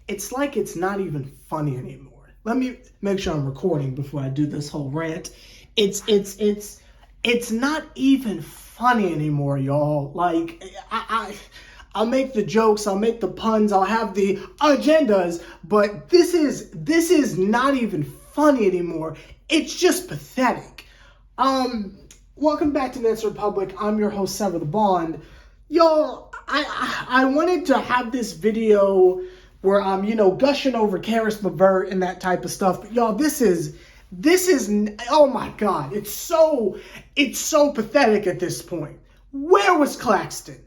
it's like it's not even funny anymore. Let me make sure I'm recording before I do this whole rant. It's not even funny anymore, y'all. Like, I'll make the jokes, I'll make the puns, I'll have the agendas, but this is not even funny anymore. It's just pathetic. Welcome back to Nets Republic. I'm your host, Sever the Bond. Y'all, I wanted to have this video where I'm, gushing over Karis LeVert and that type of stuff. But y'all, this is, oh my God, it's so pathetic at this point. Where was Claxton?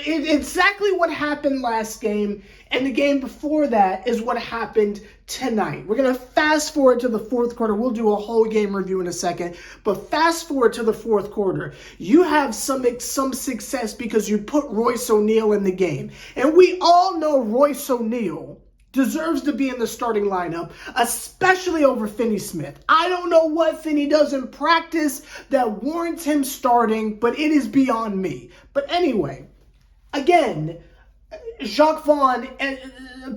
Exactly what happened last game and the game before that is what happened tonight. We're going to fast forward to the fourth quarter. We'll do a whole game review in a second, but fast forward to the fourth quarter. You have some success because you put Royce O'Neal in the game. And we all know Royce O'Neal deserves to be in the starting lineup, especially over Finney Smith. I don't know what Finney does in practice that warrants him starting, but it is beyond me. But anyway, again, Jacques Vaughn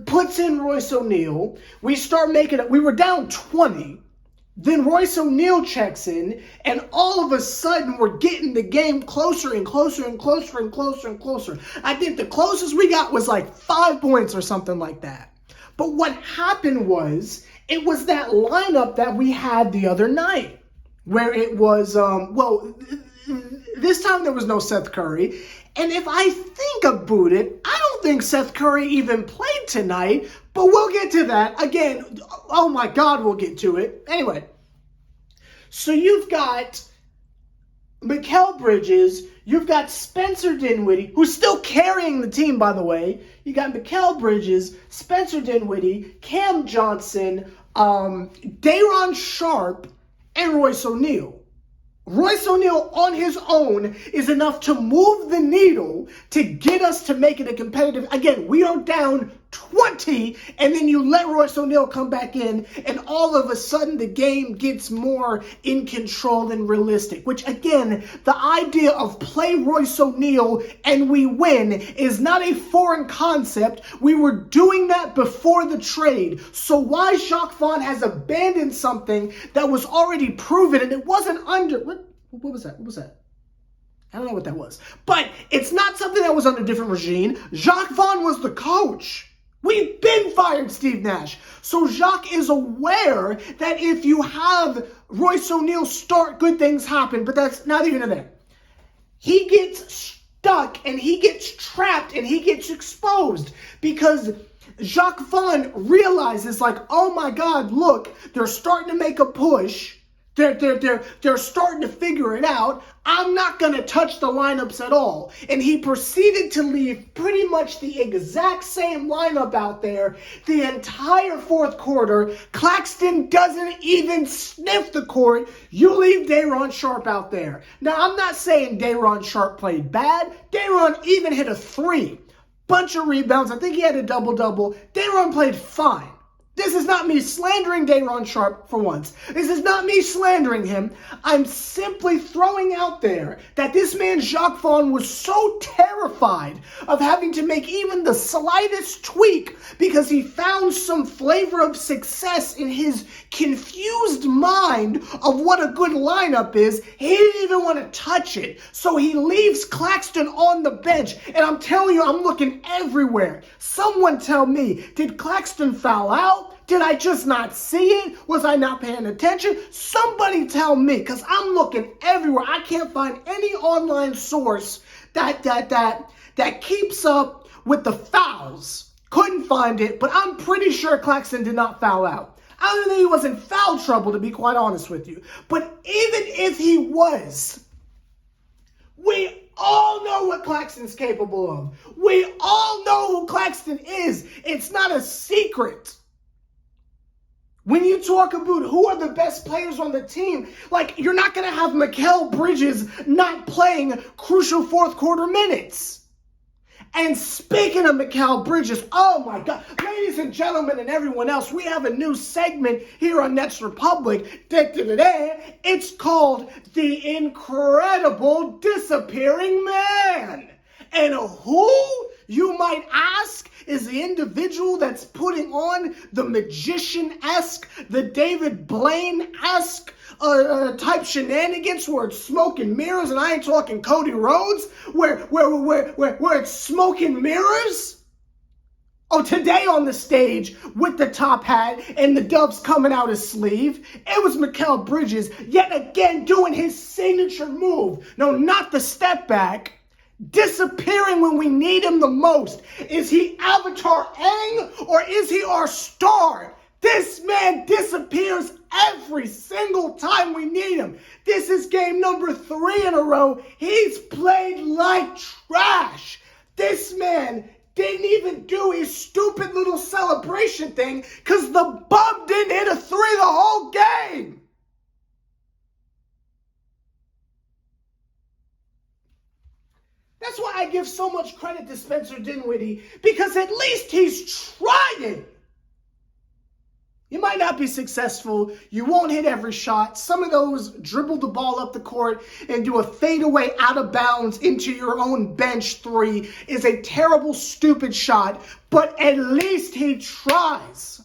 puts in Royce O'Neal. We start making it. We were down 20. Then Royce O'Neal checks in, and all of a sudden we're getting the game closer and closer and closer and closer and closer. I think the closest we got was like 5 points or something like that. But what happened was, it was that lineup that we had the other night, where it was, this time there was no Seth Curry. And if I think about it, I don't think Seth Curry even played tonight, but we'll get to that. Again, oh my God, we'll get to it. Anyway, so you've got Mikal Bridges, you've got Spencer Dinwiddie, who's still carrying the team, by the way. You got Mikal Bridges, Spencer Dinwiddie, Cam Johnson, Day'Ron Sharpe, and Royce O'Neal. Royce O'Neal on his own is enough to move the needle to get us to make it a competitive. Again, we are down 20, and then you let Royce O'Neal come back in, and all of a sudden the game gets more in control and realistic, which again, the idea of play Royce O'Neal and we win is not a foreign concept. We were doing that before the trade. So why Jacques Vaughn has abandoned something that was already proven, and it wasn't under, what was that? What was that? I don't know what that was. But it's not something that was under a different regime. Jacques Vaughn was the coach. We've been fired Steve Nash. So Jacques is aware that if you have Royce O'Neal start, good things happen. But that's neither here nor there. He gets stuck and he gets trapped and he gets exposed because Jacques Vaughn realizes, like, oh my God, look, they're starting to make a push. They're starting to figure it out. I'm not going to touch the lineups at all. And he proceeded to leave pretty much the exact same lineup out there the entire fourth quarter. Claxton doesn't even sniff the court. You leave Day'Ron Sharpe out there. Now, I'm not saying Day'Ron Sharpe played bad. Day'Ron even hit a 3. Bunch of rebounds. I think he had a double-double. Day'Ron played fine. This is not me slandering Day'Ron Sharpe for once. This is not me slandering him. I'm simply throwing out there that this man Jacques Vaughn was so terrified of having to make even the slightest tweak because he found some flavor of success in his confused mind of what a good lineup is. He didn't even want to touch it. So he leaves Claxton on the bench. And I'm telling you, I'm looking everywhere. Someone tell me, did Claxton foul out? Did I just not see it? Was I not paying attention? Somebody tell me, because I'm looking everywhere. I can't find any online source that keeps up with the fouls. Couldn't find it, but I'm pretty sure Claxton did not foul out. I don't think he was in foul trouble, to be quite honest with you. But even if he was, we all know what Claxton's capable of. We all know who Claxton is. It's not a secret. When you talk about who are the best players on the team, like, you're not going to have Mikal Bridges not playing crucial fourth quarter minutes. And speaking of Mikal Bridges, oh my God, ladies and gentlemen and everyone else, we have a new segment here on Nets Republic. It's called The Incredible Disappearing Man. And who you might ask, is the individual that's putting on the magician-esque, the David Blaine-esque type shenanigans where it's smoke and mirrors, and I ain't talking Cody Rhodes, where it's smoke and mirrors? Oh, today on the stage with the top hat and the doves coming out his sleeve, it was Mikal Bridges yet again doing his signature move. No, not the step back. Disappearing when we need him the most. Is he Avatar Aang or is he our star? This man disappears every single time we need him. This is game number 3 in a row. He's played like trash. This man didn't even do his stupid little celebration thing because the bum didn't hit a 3 the whole game. That's why I give so much credit to Spencer Dinwiddie, because at least he's trying. You might not be successful. You won't hit every shot. Some of those dribble the ball up the court and do a fadeaway out of bounds into your own bench 3 is a terrible, stupid shot, but at least he tries.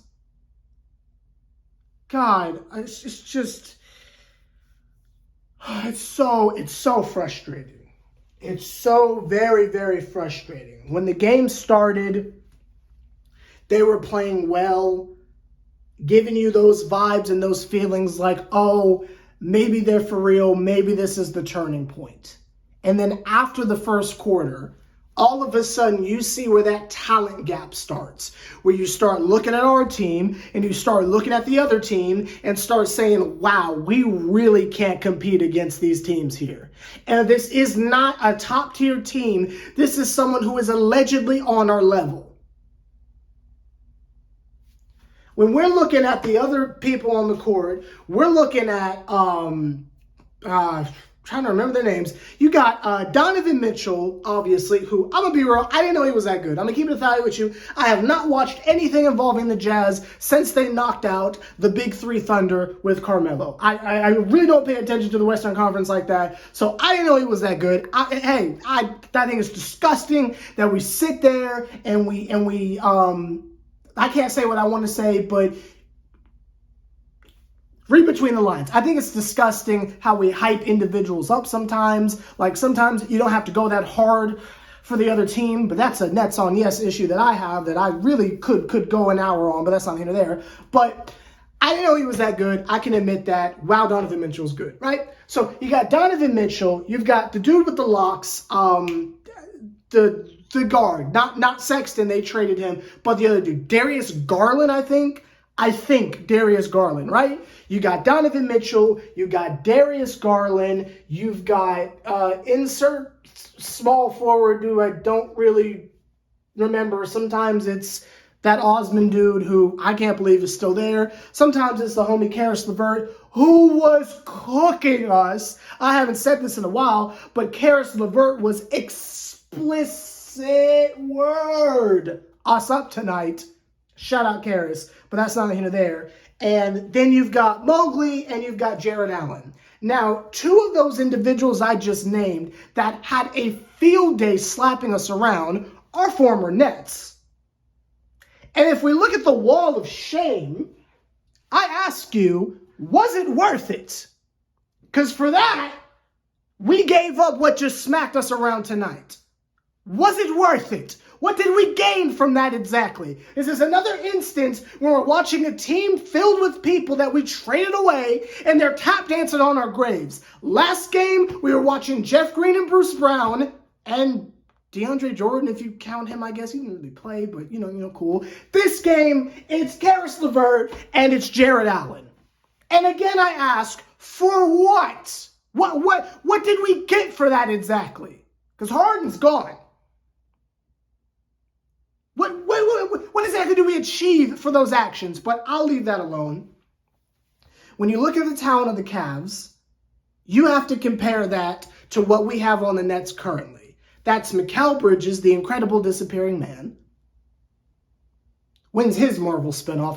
God, it's just, it's so frustrating. It's so very, very frustrating. When the game started, they were playing well, giving you those vibes and those feelings like, oh, maybe they're for real, maybe this is the turning point. And then after the first quarter, all of a sudden you see where that talent gap starts, where you start looking at our team and you start looking at the other team and start saying, wow, we really can't compete against these teams here. And this is not a top tier team. This is someone who is allegedly on our level. When we're looking at the other people on the court, we're looking at, trying to remember their names. You got Donovan Mitchell, obviously, who, I'm going to be real, I didn't know he was that good. I'm going to keep it 1,000 with you. I have not watched anything involving the Jazz since they knocked out the Big Three Thunder with Carmelo. I really don't pay attention to the Western Conference like that, so I didn't know he was that good. I think it's disgusting that we sit there and we I can't say what I want to say, but read between the lines. I think it's disgusting how we hype individuals up sometimes. Like sometimes you don't have to go that hard for the other team, but that's a Nets on Yes issue that I have that I really could go an hour on, but that's not here or there. But I didn't know he was that good. I can admit that. Wow, Donovan Mitchell's good, right? So you got Donovan Mitchell. You've got the dude with the locks, the guard, not Sexton, they traded him, but the other dude, Darius Garland, I think Darius Garland, right? You got Donovan Mitchell, you got Darius Garland, you've got insert small forward who I don't really remember. Sometimes it's that Osman dude who I can't believe is still there. Sometimes it's the homie Karis LeVert, who was cooking us. I haven't said this in a while, but Karis LeVert was explicit word us up tonight. Shout out Karis, but that's not here nor there. And then you've got Mowgli and you've got Jared Allen. Now, 2 of those individuals I just named that had a field day slapping us around are former Nets. And if we look at the wall of shame, I ask you, was it worth it? Because for that, we gave up what just smacked us around tonight. Was it worth it? What did we gain from that exactly? This is another instance where we're watching a team filled with people that we traded away and they're tap dancing on our graves. Last game, we were watching Jeff Green and Bruce Brown and DeAndre Jordan, if you count him, I guess. He didn't really play, but, you know, cool. This game, it's Karis LeVert and it's Jared Allen. And again, I ask, for what? What did we get for that exactly? Because Harden's gone. What exactly do we achieve for those actions? But I'll leave that alone. When you look at the talent of the Cavs, you have to compare that to what we have on the Nets currently. That's Mikal Bridges, the incredible disappearing man. When's his Marvel spinoff?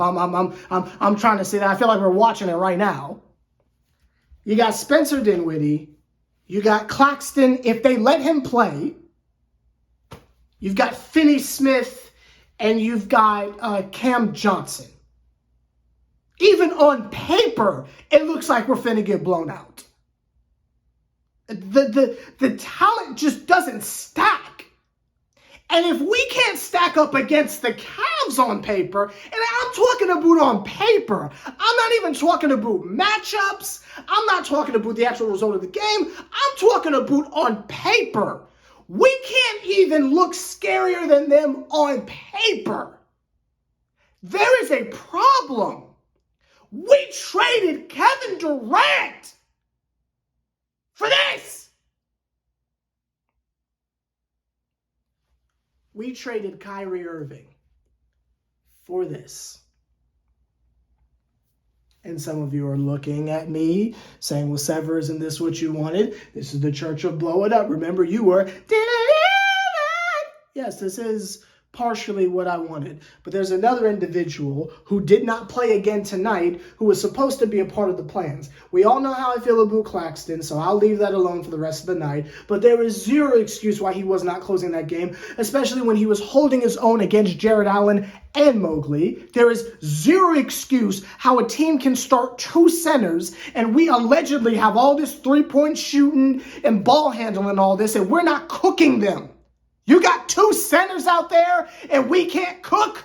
I'm trying to say that. I feel like we're watching it right now. You got Spencer Dinwiddie. You got Claxton. If they let him play, you've got Finney Smith, and you've got Cam Johnson. Even on paper, it looks like we're finna get blown out. The talent just doesn't stack. And if we can't stack up against the Cavs on paper, and I'm talking about on paper, I'm not even talking about matchups, I'm not talking about the actual result of the game, I'm talking about on paper. We can't even look scarier than them on paper. There is a problem. We traded Kevin Durant for this. We traded Kyrie Irving for this. And some of you are looking at me saying, well, Sever, isn't this what you wanted? This is the church of blow it up. Remember, you were. Yes, this is partially what I wanted. But there's another individual who did not play again tonight who was supposed to be a part of the plans. We all know how I feel about Claxton, so I'll leave that alone for the rest of the night. But there is zero excuse why he was not closing that game, especially when he was holding his own against Jared Allen and Mobley. There is zero excuse how a team can start two centers and we allegedly have all this three-point shooting and ball handling and all this, and we're not cooking them. You got two centers out there and we can't cook?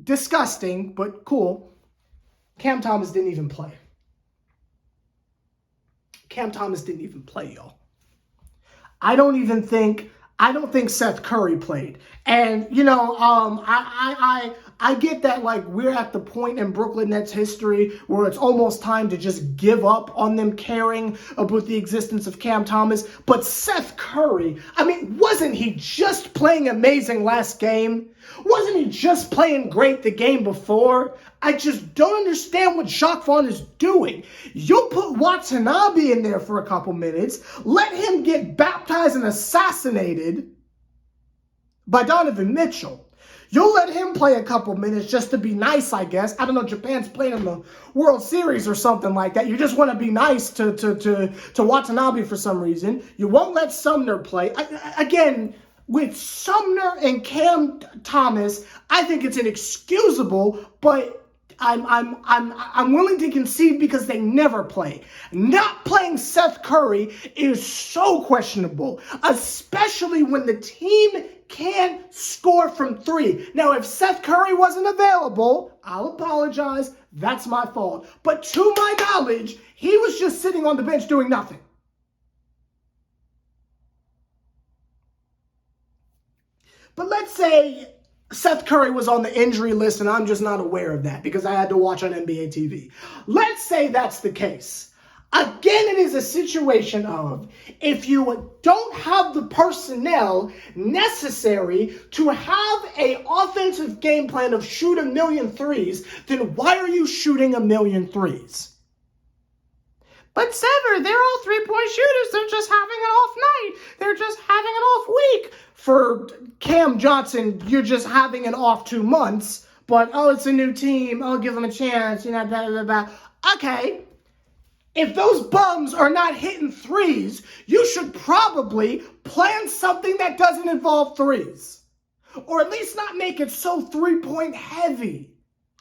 Disgusting, but cool. Cam Thomas didn't even play. Cam Thomas didn't even play, y'all. I don't think Seth Curry played. And, I get that, like, we're at the point in Brooklyn Nets history where it's almost time to just give up on them caring about the existence of Cam Thomas. But Seth Curry, wasn't he just playing amazing last game? Wasn't he just playing great the game before? I just don't understand what Jacques Vaughn is doing. You'll put Watanabe in there for a couple minutes, let him get baptized and assassinated by Donovan Mitchell. You'll let him play a couple minutes just to be nice, I guess. I don't know, Japan's playing in the World Series or something like that. You just want to be nice to Watanabe for some reason. You won't let Sumner play. Again, with Sumner and Cam Thomas, I think it's inexcusable, but I'm willing to concede because they never play. Not playing Seth Curry is so questionable, especially when the team can't score from three. Now, if Seth Curry wasn't available, I'll apologize. That's my fault. But to my knowledge, he was just sitting on the bench doing nothing. But let's say Seth Curry was on the injury list and I'm just not aware of that because I had to watch on NBA TV. Let's say that's the case. Again, it is a situation of if you don't have the personnel necessary to have an offensive game plan of shoot a million threes, then why are you shooting a million threes? But Sever, they're all three-point shooters. They're just having an off night. They're just having an off week. For Cam Johnson, you're just having an off 2 months. But, it's a new team. Give them a chance. Blah, blah, blah. Okay. If those bums are not hitting threes, you should probably plan something that doesn't involve threes. Or at least not make it so three-point heavy.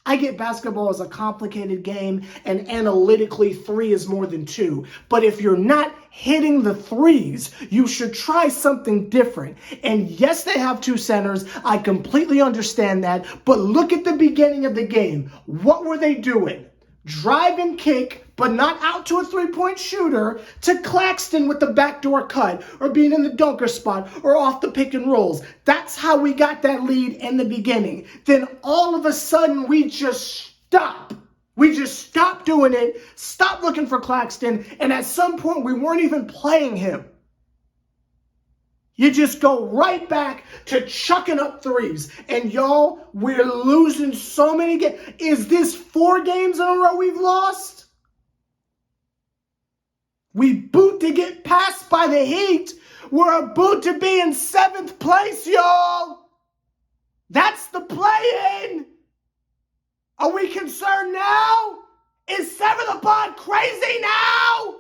I get basketball is a complicated game, and analytically 3 is more than 2. But if you're not hitting the threes, you should try something different. And yes, they have 2 centers. I completely understand that. But look at the beginning of the game. What were they doing? Drive and kick, but not out to a three-point shooter, to Claxton with the backdoor cut, or being in the dunker spot, or off the pick and rolls. That's how we got that lead in the beginning. Then all of a sudden, we just stop. We just stopped doing it, stopped looking for Claxton, and at some point, we weren't even playing him. You just go right back to chucking up threes. And y'all, we're losing so many games. Is this 4 games in a row we've lost? We boot to get passed by the Heat. We're a boot to be in 7th place, y'all. That's the play-in. Are we concerned now? Is Sever the Pod crazy now?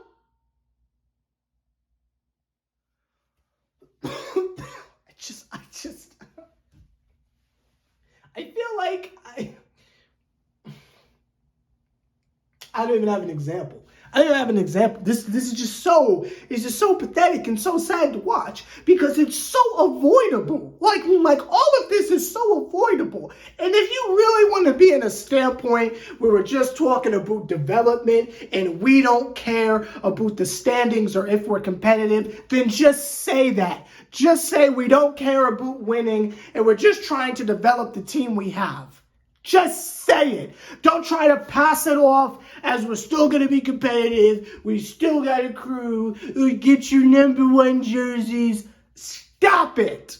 I don't even have an example. I don't even have an example. This is just so, it's just so pathetic and so sad to watch because it's so avoidable. Like all of this is so avoidable. And if you really want to be in a standpoint where we're just talking about development and we don't care about the standings or if we're competitive, then just say that. Just say we don't care about winning and we're just trying to develop the team we have. Just say it. Don't try to pass it off as we're still going to be competitive. We still got a crew. We get you #1 jerseys. Stop it.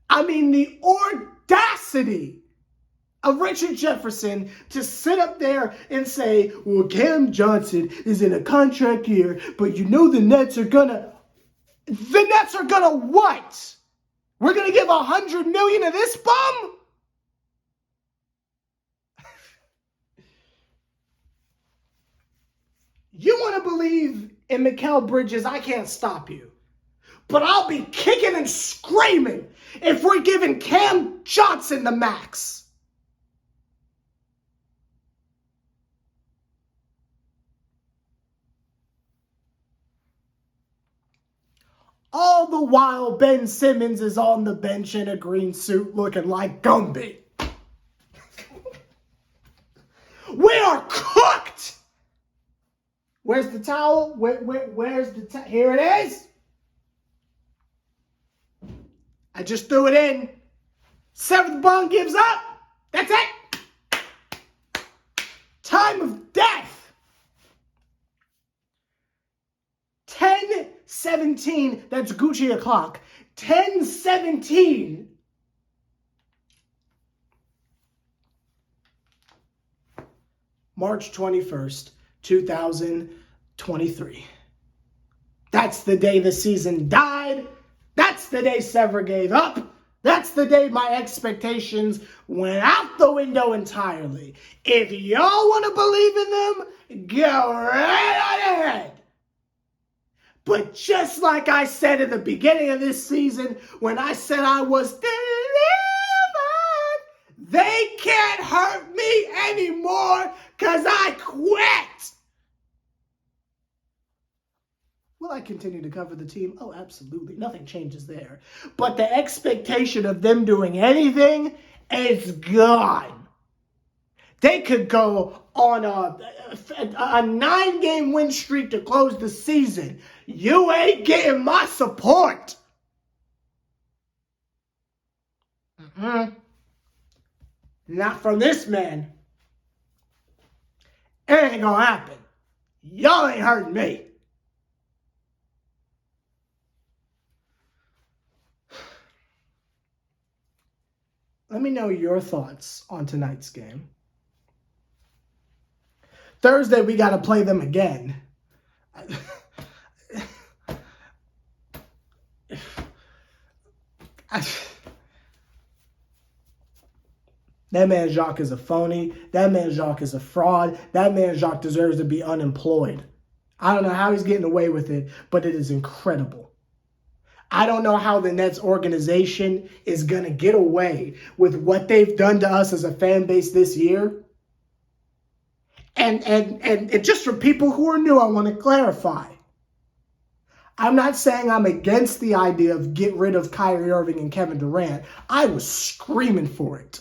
I mean, the audacity of Richard Jefferson to sit up there and say, well, Cam Johnson is in a contract year, but you know the Nets are going to what? We're going to give $100 million to this bum? You want to believe in Mikal Bridges, I can't stop you. But I'll be kicking and screaming if we're giving Cam Johnson the max. All the while, Ben Simmons is on the bench in a green suit looking like Gumby. We are cooked! Where's the towel? Where's the towel? Here it is. I just threw it in. Seventh bone gives up. That's it. Time of death. 10:17. That's Gucci o'clock. 10:17. March 21st. 2023. That's the day the season died. That's the day Sever gave up. That's the day my expectations went out the window entirely. If y'all want to believe in them, go right ahead. But just like I said at the beginning of this season, when I said I was delivered, they can't hurt me anymore because I quit. Will I continue to cover the team? Oh, absolutely. Nothing changes there. But the expectation of them doing anything is gone. They could go on a 9-game win streak to close the season. You ain't getting my support. Not from this man. It ain't gonna happen. Y'all ain't hurting me. Let me know your thoughts on tonight's game. Thursday, we got to play them again. That man Jacques is a phony. That man Jacques is a fraud. That man Jacques deserves to be unemployed. I don't know how he's getting away with it, but it is incredible. I don't know how the Nets organization is going to get away with what they've done to us as a fan base this year. And just for people who are new, I want to clarify. I'm not saying I'm against the idea of get rid of Kyrie Irving and Kevin Durant. I was screaming for it.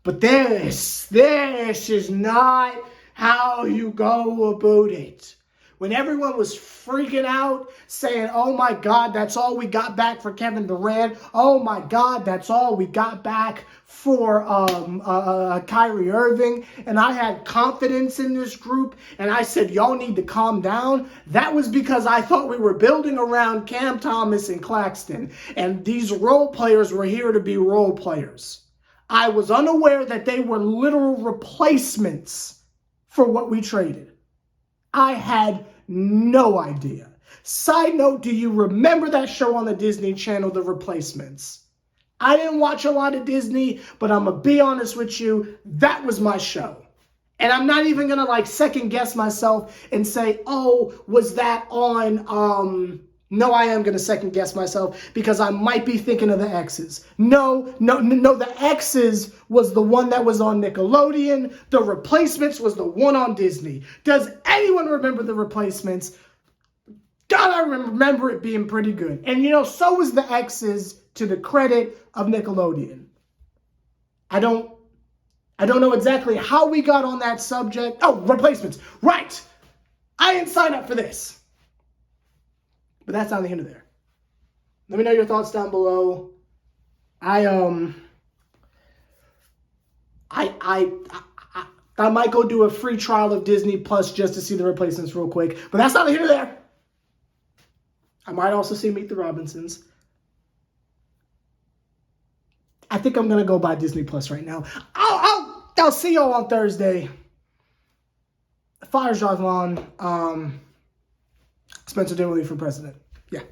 But this is not how you go about it. When everyone was freaking out, saying, oh my God, that's all we got back for Kevin Durant. Oh my God, that's all we got back for Kyrie Irving. And I had confidence in this group. And I said, y'all need to calm down. That was because I thought we were building around Cam Thomas and Claxton. And these role players were here to be role players. I was unaware that they were literal replacements for what we traded. I had no idea. Side note, do you remember that show on the Disney Channel, The Replacements? I didn't watch a lot of Disney, but I'm going to be honest with you, that was my show. And I'm not even going to second guess myself and say, oh, was that on No, I am going to second guess myself because I might be thinking of the X's. No, the X's was the one that was on Nickelodeon. The Replacements was the one on Disney. Does anyone remember the Replacements? God, I remember it being pretty good. And, so was the X's, to the credit of Nickelodeon. I don't know exactly how we got on that subject. Oh, Replacements. Right. I didn't sign up for this. But that's not the end of there. Let me know your thoughts down below. I might go do a free trial of Disney Plus just to see the Replacements real quick. But that's not the end of there. I might also see Meet the Robinsons. I think I'm gonna go buy Disney Plus right now. I'll see y'all on Thursday. Fire's drive on. Spencer Dinwiddie for president. Yeah.